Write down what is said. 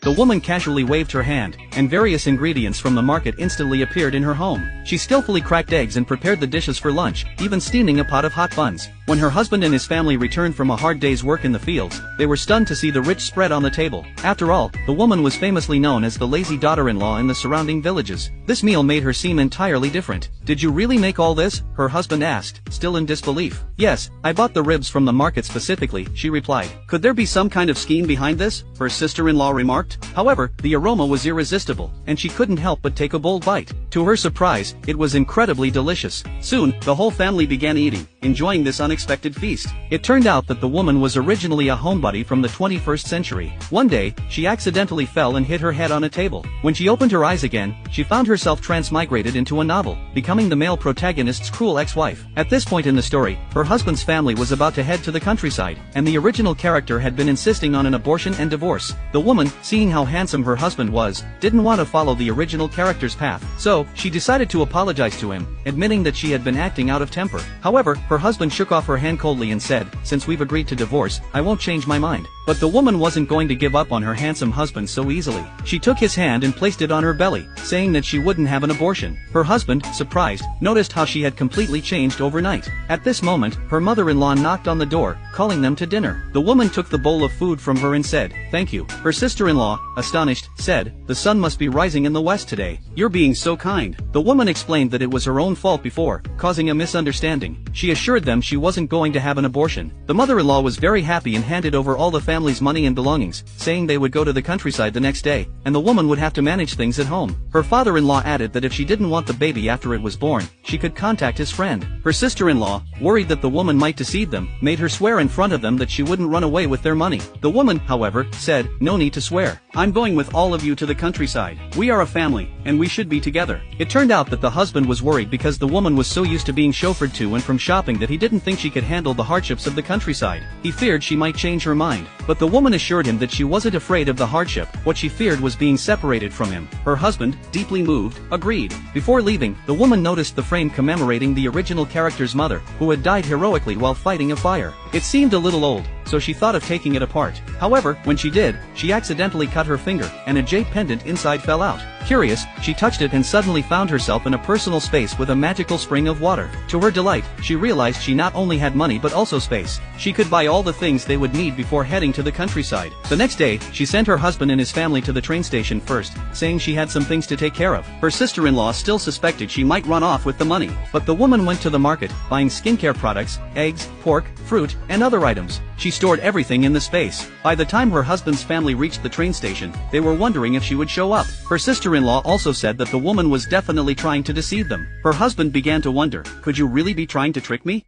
The woman casually waved her hand, and various ingredients from the market instantly appeared in her home. She skillfully cracked eggs and prepared the dishes for lunch, even steaming a pot of hot buns. When her husband and his family returned from a hard day's work in the fields, they were stunned to see the rich spread on the table. After all, the woman was famously known as the lazy daughter-in-law in the surrounding villages. This meal made her seem entirely different. "Did you really make all this?" her husband asked, still in disbelief. "Yes, I bought the ribs from the market specifically," she replied. "Could there be some kind of scheme behind this?" her sister-in-law remarked. However, the aroma was irresistible, and she couldn't help but take a bold bite. To her surprise, it was incredibly delicious. Soon, the whole family began eating, enjoying this unexpected feast. It turned out that the woman was originally a homebody from the 21st century. One day, she accidentally fell and hit her head on a table. When she opened her eyes again, she found herself transmigrated into a novel, becoming the male protagonist's cruel ex-wife. At this point in the story, her husband's family was about to head to the countryside, and the original character had been insisting on an abortion and divorce. The woman, seeing how handsome her husband was, didn't want to follow the original character's path, so she decided to apologize to him, admitting that she had been acting out of temper. However, her husband shook off her hand coldly and said, "Since we've agreed to divorce, I won't change my mind." But the woman wasn't going to give up on her handsome husband so easily. She took his hand and placed it on her belly, saying that she wouldn't have an abortion. Her husband, surprised, noticed how she had completely changed overnight. At this moment, her mother-in-law knocked on the door, calling them to dinner. The woman took the bowl of food from her and said, "Thank you." Her sister-in-law, astonished, said, "The sun must be rising in the west today. You're being so kind." The woman explained that it was her own fault before, causing a misunderstanding. She assured them she wasn't going to have an abortion. The mother-in-law was very happy and handed over all the family's money and belongings, saying they would go to the countryside the next day, and the woman would have to manage things at home. Her father-in-law added that if she didn't want the baby after it was born, she could contact his friend. Her sister-in-law, worried that the woman might deceive them, made her swear in front of them that she wouldn't run away with their money. The woman, however, said, "No need to swear. I'm going with all of you to the countryside. We are a family, and we should be together." It turned out that the husband was worried because the woman was so used to being chauffeured to and from shopping that he didn't think she could handle the hardships of the countryside. He feared she might change her mind. But the woman assured him that she wasn't afraid of the hardship. What she feared was being separated from him. Her husband, deeply moved, agreed. Before leaving, the woman noticed the frame commemorating the original character's mother, who had died heroically while fighting a fire. It seemed a little old, so she thought of taking it apart. However, when she did, she accidentally cut her finger, and a jade pendant inside fell out. Curious, she touched it and suddenly found herself in a personal space with a magical spring of water. To her delight, she realized she not only had money but also space. She could buy all the things they would need before heading to the countryside. The next day, she sent her husband and his family to the train station first, saying she had some things to take care of. Her sister-in-law still suspected she might run off with the money. But the woman went to the market, buying skincare products, eggs, pork, fruit, and other items. She stored everything in the space. By the time her husband's family reached the train station, they were wondering if she would show up. Her sister-in-law also said that the woman was definitely trying to deceive them. Her husband began to wonder, "Could you really be trying to trick me?"